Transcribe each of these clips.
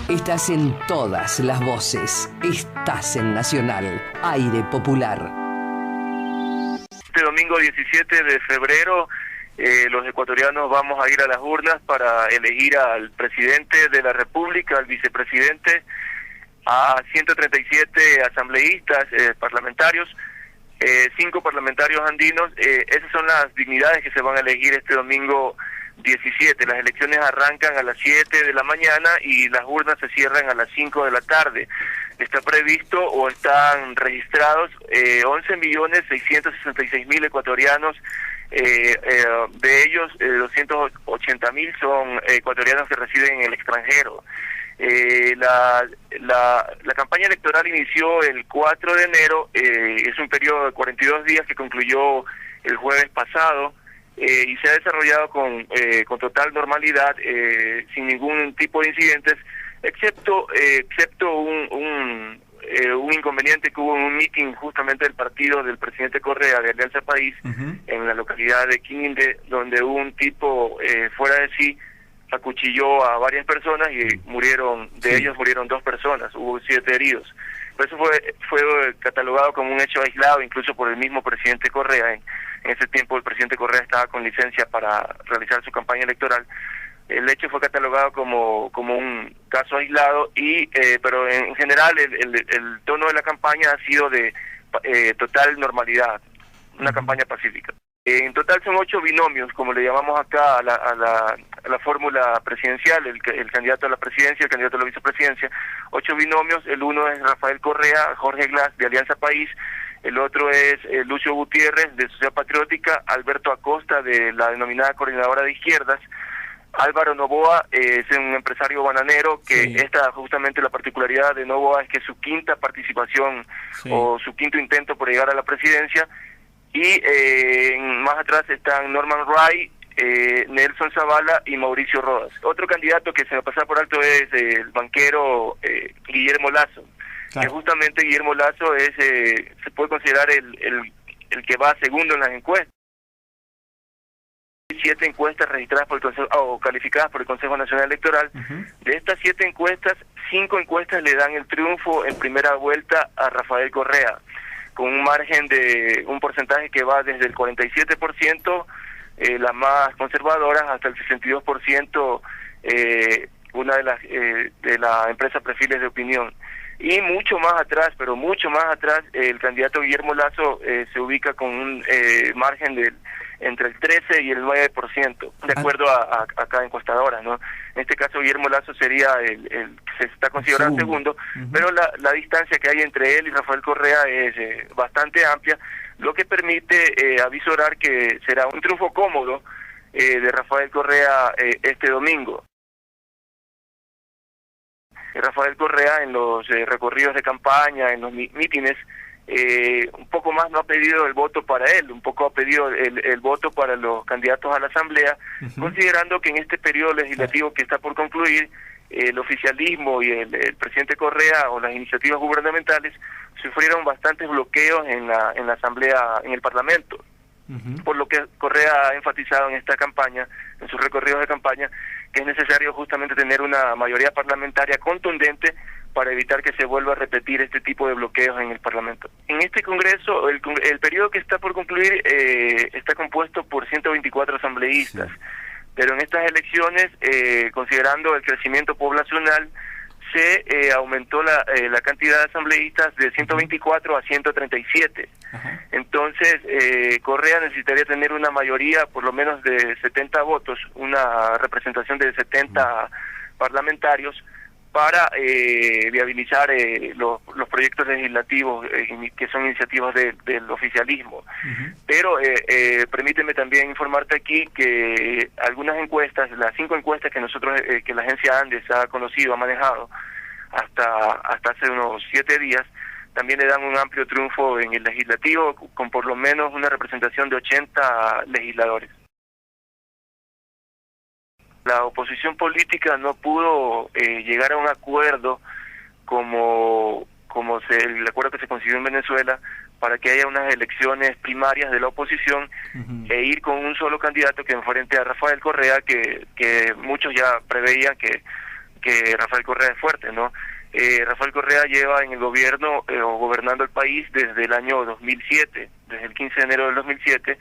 Estás en todas las voces. Estás en Nacional, Aire Popular. Este domingo 17 de febrero, los ecuatorianos vamos a ir a las urnas para elegir al presidente de la República, al vicepresidente, a 137 asambleístas parlamentarios, 5 parlamentarios andinos. Esas son las dignidades que se van a elegir este domingo 17. Las elecciones arrancan a las 7 de la mañana y las urnas se cierran a las 5 de la tarde. Está previsto o están registrados 11.666.000 ecuatorianos. De ellos 280.000 son ecuatorianos que residen en el extranjero. La campaña electoral inició el 4 de enero, es un periodo de 42 días que concluyó el jueves pasado, y se ha desarrollado con total normalidad, sin ningún tipo de incidentes, excepto un inconveniente que hubo en un meeting justamente del partido del presidente Correa de Alianza País, en la localidad de Quinde, donde un tipo fuera de sí acuchilló a varias personas y murieron, ellos murieron 2 personas, hubo 7 heridos. Pero eso fue catalogado como un hecho aislado, incluso por el mismo presidente Correa. En ese tiempo el presidente Correa estaba con licencia para realizar su campaña electoral. El hecho fue catalogado como un caso aislado, pero en general el tono de la campaña ha sido de total normalidad, una campaña pacífica. En total son 8 binomios, como le llamamos acá a la fórmula presidencial, el candidato a la presidencia, el candidato a la vicepresidencia. 8 binomios. El uno es Rafael Correa, Jorge Glass de Alianza País. El otro es Lucio Gutiérrez de Sociedad Patriótica, Alberto Acosta de la denominada Coordinadora de Izquierdas. Álvaro Novoa es un empresario bananero que justamente la particularidad de Novoa es que su quinta participación o su quinto intento por llegar a la presidencia. Y más atrás están Norman Ray, Nelson Zavala y Mauricio Rodas. Otro candidato que se me pasa por alto es el banquero Guillermo Lasso, que justamente Guillermo Lasso es se puede considerar el que va segundo en las encuestas. 7 encuestas registradas por el Consejo o calificadas por el Consejo Nacional Electoral. De estas 7 encuestas, 5 encuestas le dan el triunfo en primera vuelta a Rafael Correa, con un margen de un porcentaje que va desde el 47%, las más conservadoras, hasta el 62%, una de la empresa Perfiles de Opinión. Y mucho más atrás, pero mucho más atrás, el candidato Guillermo Lasso se ubica con un margen entre el 13 y el 9%, de acuerdo a cada encuestadora, ¿no? En este caso Guillermo Lasso sería el que se está considerando segundo, pero la distancia que hay entre él y Rafael Correa es bastante amplia, lo que permite avisorar que será un triunfo cómodo de Rafael Correa este domingo. Rafael Correa en los recorridos de campaña, en los mítines, un poco más no ha pedido el voto para él, un poco ha pedido el voto para los candidatos a la Asamblea, considerando que en este periodo legislativo que está por concluir, el oficialismo y el presidente Correa o las iniciativas gubernamentales sufrieron bastantes bloqueos en la Asamblea, en el Parlamento. Por lo que Correa ha enfatizado en esta campaña, en sus recorridos de campaña, que es necesario justamente tener una mayoría parlamentaria contundente para evitar que se vuelva a repetir este tipo de bloqueos en el Parlamento. En este Congreso, el periodo que está por concluir está compuesto por 124 asambleístas, pero en estas elecciones, considerando el crecimiento poblacional, se aumentó la cantidad de asambleístas de 124 a 137. Entonces, Correa necesitaría tener una mayoría por lo menos de 70 votos, una representación de 70 parlamentarios, para viabilizar los proyectos legislativos que son iniciativas del oficialismo. Pero permíteme también informarte aquí que algunas encuestas, las 5 encuestas que nosotros, que la agencia Andes ha conocido, ha manejado hasta hace unos 7 días, también le dan un amplio triunfo en el legislativo, con por lo menos una representación de 80 legisladores. La oposición política no pudo llegar a un acuerdo como el acuerdo que se consiguió en Venezuela para que haya unas elecciones primarias de la oposición e ir con un solo candidato que enfrente a Rafael Correa, que muchos ya preveían que que Rafael Correa es fuerte, ¿no? Rafael Correa lleva en el gobierno o gobernando el país desde el año 2007, desde el 15 de enero del 2007,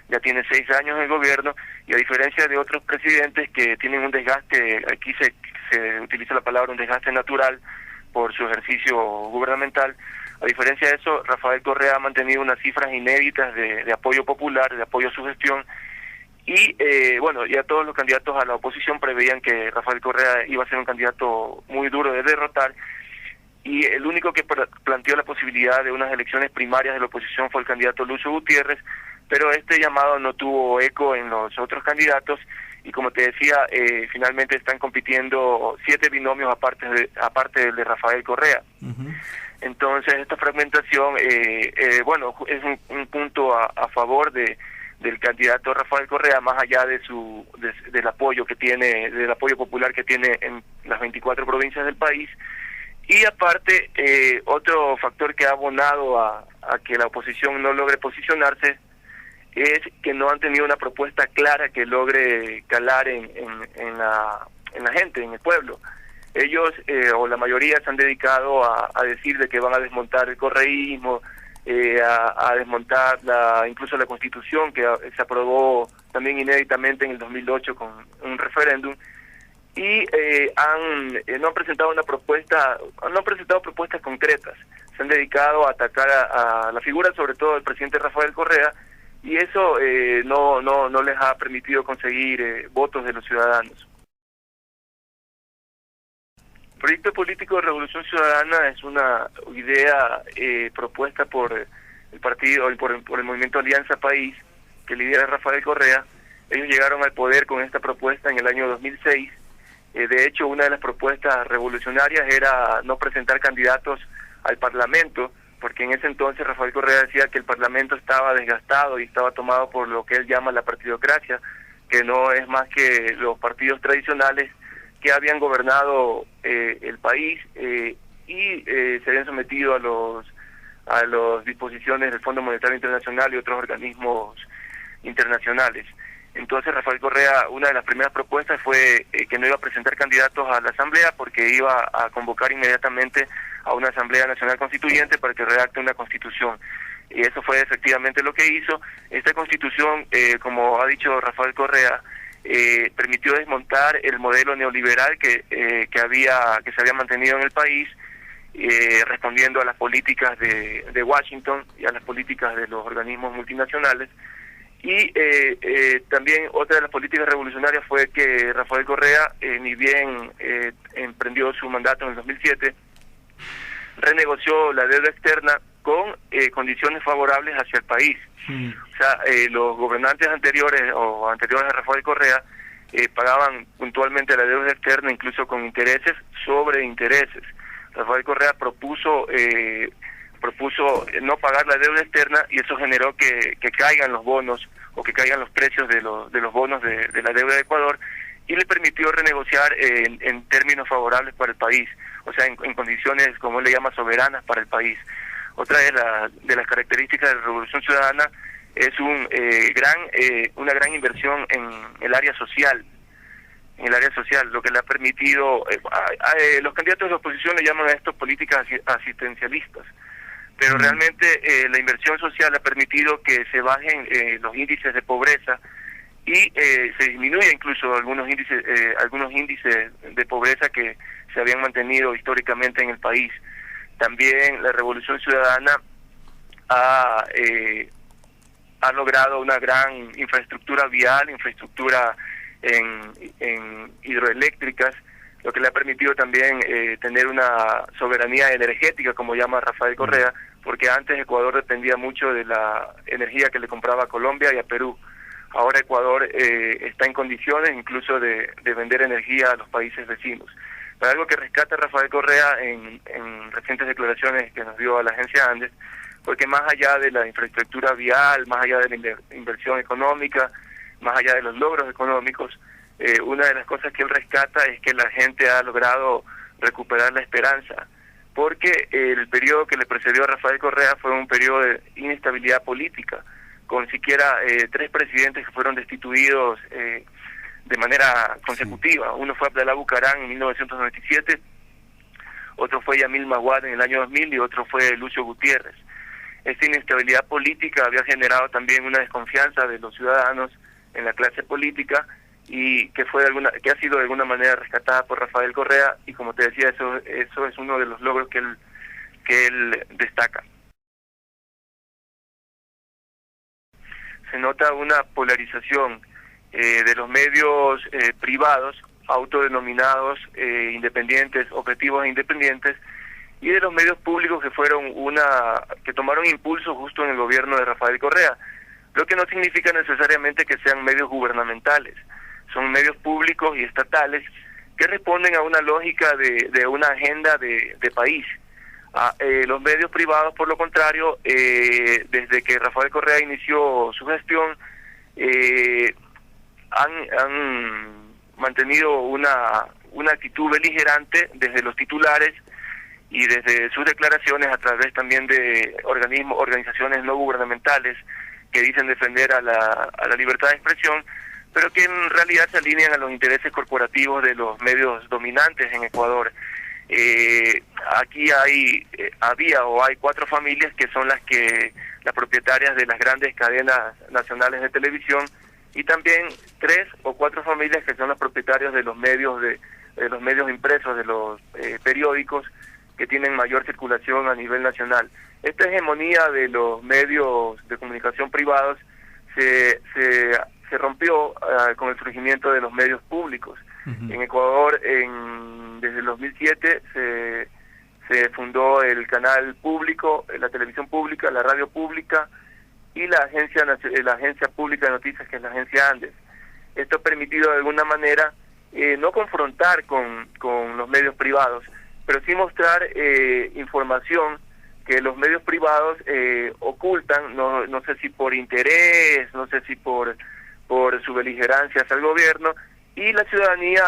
ya tiene 6 años en el gobierno, y a diferencia de otros presidentes que tienen un desgaste, aquí se utiliza la palabra un desgaste natural por su ejercicio gubernamental, a diferencia de eso, Rafael Correa ha mantenido unas cifras inéditas de apoyo popular, de apoyo a su gestión, y bueno, ya todos los candidatos a la oposición preveían que Rafael Correa iba a ser un candidato muy duro de derrotar, y el único que planteó la posibilidad de unas elecciones primarias de la oposición fue el candidato Lucio Gutiérrez, pero este llamado no tuvo eco en los otros candidatos, y como te decía, finalmente están compitiendo 7 binomios aparte del de Rafael Correa. Entonces esta fragmentación, bueno, es un punto a favor del candidato Rafael Correa, más allá del apoyo que tiene, del apoyo popular que tiene en las 24 provincias del país. Y aparte, otro factor que ha abonado a que la oposición no logre posicionarse es que no han tenido una propuesta clara que logre calar en la gente, en el pueblo. Ellos, o la mayoría, se han dedicado a decir de que van a desmontar el correísmo, a desmontar incluso la Constitución, que se aprobó también inéditamente en el 2008 con un referéndum, y no han presentado una propuesta, no han presentado propuestas concretas. Se han dedicado a atacar a la figura, sobre todo del presidente Rafael Correa, y eso no les ha permitido conseguir votos de los ciudadanos. El proyecto político de Revolución Ciudadana es una idea propuesta por el partido, por el movimiento Alianza País, que lidera Rafael Correa. Ellos llegaron al poder con esta propuesta en el año 2006. De hecho, una de las propuestas revolucionarias era no presentar candidatos al Parlamento, porque en ese entonces Rafael Correa decía que el Parlamento estaba desgastado y estaba tomado por lo que él llama la partidocracia, que no es más que los partidos tradicionales que habían gobernado el país y se habían sometido a las disposiciones del Fondo Monetario Internacional y otros organismos internacionales. Entonces Rafael Correa, una de las primeras propuestas fue que no iba a presentar candidatos a la Asamblea porque iba a convocar inmediatamente a una Asamblea Nacional Constituyente para que redacte una Constitución. Y eso fue efectivamente lo que hizo. Esta Constitución, como ha dicho Rafael Correa, permitió desmontar el modelo neoliberal que se había mantenido en el país, respondiendo a las políticas de Washington y a las políticas de los organismos multinacionales. Y también otra de las políticas revolucionarias fue que Rafael Correa, ni bien emprendió su mandato en el 2007, renegoció la deuda externa con condiciones favorables hacia el país. O sea, los gobernantes anteriores a Rafael Correa pagaban puntualmente la deuda externa, incluso con intereses sobre intereses. Rafael Correa propuso no pagar la deuda externa, y eso generó que caigan los bonos o que caigan los precios de los bonos de la deuda de Ecuador, y le permitió renegociar en términos favorables para el país, o sea, en condiciones, como él le llama, soberanas para el país. Otra de las características de la Revolución Ciudadana es una gran inversión en el área social, lo que le ha permitido, los candidatos de la oposición le llaman a esto políticas asistencialistas, pero realmente la inversión social ha permitido que se bajen los índices de pobreza y se disminuya incluso algunos índices de pobreza que se habían mantenido históricamente en el país. También la Revolución Ciudadana ha logrado una gran infraestructura vial, infraestructura en hidroeléctricas, lo que le ha permitido también tener una soberanía energética, como llama Rafael Correa, porque antes Ecuador dependía mucho de la energía que le compraba a Colombia y a Perú. Ahora Ecuador está en condiciones incluso de vender energía a los países vecinos. Pero algo que rescata Rafael Correa en recientes declaraciones que nos dio a la agencia Andes, porque más allá de la infraestructura vial, más allá de la inversión económica, más allá de los logros económicos, una de las cosas que él rescata es que la gente ha logrado recuperar la esperanza, porque el periodo que le precedió a Rafael Correa fue un periodo de inestabilidad política, con siquiera 3 presidentes que fueron destituidos de manera consecutiva. Uno fue Abdalá Bucaram en 1997, otro fue Yamil Maguad en el año 2000 y otro fue Lucio Gutiérrez. Esta inestabilidad política había generado también una desconfianza de los ciudadanos en la clase política y que ha sido de alguna manera rescatada por Rafael Correa, y como te decía, eso es uno de los logros que él destaca. Se nota una polarización de los medios privados, autodenominados independientes, objetivos e independientes, y de los medios públicos que tomaron impulso justo en el gobierno de Rafael Correa, lo que no significa necesariamente que sean medios gubernamentales. Son medios públicos y estatales que responden a una lógica de una agenda de país. Los medios privados, por lo contrario, desde que Rafael Correa inició su gestión, han mantenido una actitud beligerante desde los titulares y desde sus declaraciones, a través también de organizaciones no gubernamentales que dicen defender a la libertad de expresión, pero que en realidad se alinean a los intereses corporativos de los medios dominantes en Ecuador. Aquí había 4 familias que son las propietarias de las grandes cadenas nacionales de televisión, y también 3 o 4 familias que son las propietarias de los medios impresos, de los periódicos que tienen mayor circulación a nivel nacional. Esta hegemonía de los medios de comunicación privados se rompió con el surgimiento de los medios públicos. En Ecuador, desde el 2007 se fundó el canal público, la televisión pública, la radio pública y la agencia pública de noticias, que es la agencia Andes. Esto ha permitido de alguna manera no confrontar con los medios privados, pero sí mostrar información que los medios privados ocultan, no sé si por interés, no sé si por su beligerancia hacia el gobierno, y la ciudadanía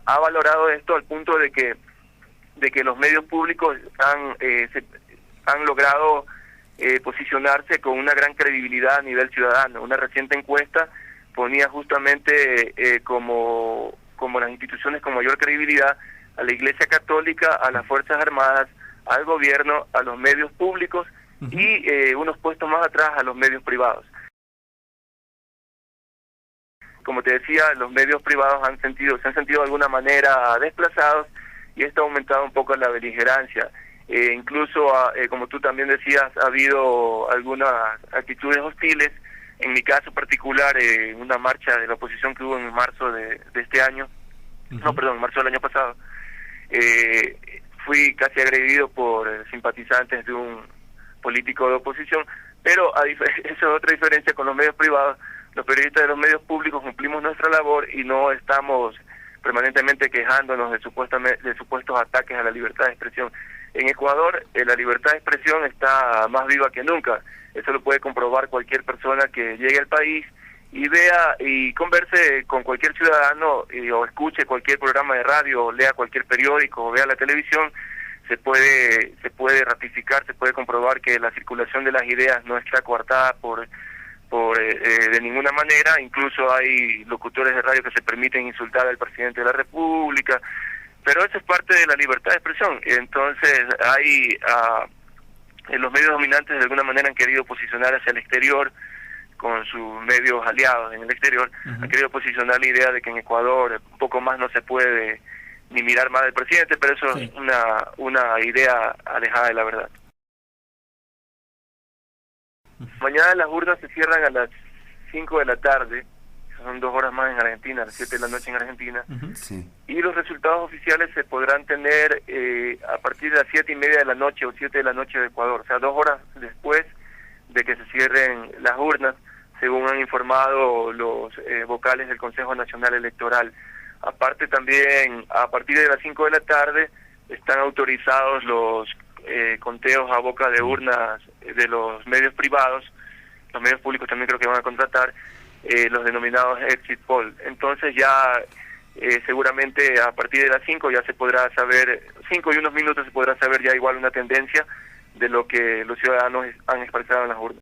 ha valorado esto al punto de que los medios públicos han logrado posicionarse con una gran credibilidad a nivel ciudadano. Una reciente encuesta ponía justamente como las instituciones con mayor credibilidad a la Iglesia Católica, a las Fuerzas Armadas, al gobierno, a los medios públicos y unos puestos más atrás a los medios privados. Como te decía, los medios privados se han sentido de alguna manera desplazados, y esto ha aumentado un poco la beligerancia. Incluso, como tú también decías, ha habido algunas actitudes hostiles. En mi caso particular, una marcha de la oposición que hubo en marzo de este año, marzo del año pasado, fui casi agredido por simpatizantes de un político de oposición, pero esa es otra diferencia con los medios privados. Los periodistas de los medios públicos cumplimos nuestra labor y no estamos permanentemente quejándonos de supuestos ataques a la libertad de expresión. En Ecuador, la libertad de expresión está más viva que nunca. Eso lo puede comprobar cualquier persona que llegue al país y vea y converse con cualquier ciudadano, o escuche cualquier programa de radio, o lea cualquier periódico, o vea la televisión. Se puede ratificar, se puede comprobar que la circulación de las ideas no está coartada de ninguna manera. Incluso hay locutores de radio que se permiten insultar al presidente de la República, pero eso es parte de la libertad de expresión. Entonces los medios dominantes de alguna manera han querido posicionar hacia el exterior, con sus medios aliados en el exterior, han querido posicionar la idea de que en Ecuador un poco más no se puede ni mirar más del presidente, pero eso es una idea alejada de la verdad. Mañana las urnas se cierran a las 5 de la tarde, son 2 horas más en Argentina, a las 7 de la noche en Argentina, y los resultados oficiales se podrán tener a partir de las 7:30 de la noche o 7 de la noche de Ecuador, o sea, 2 horas después de que se cierren las urnas, según han informado los vocales del Consejo Nacional Electoral. Aparte también, a partir de las 5 de la tarde, están autorizados los conteos a boca de urnas de los medios privados. Los medios públicos también creo que van a contratar los denominados exit poll. Entonces ya seguramente a partir de las 5 ya se podrá saber, 5 y unos minutos se podrá saber ya igual una tendencia de lo que los ciudadanos han expresado en las urnas.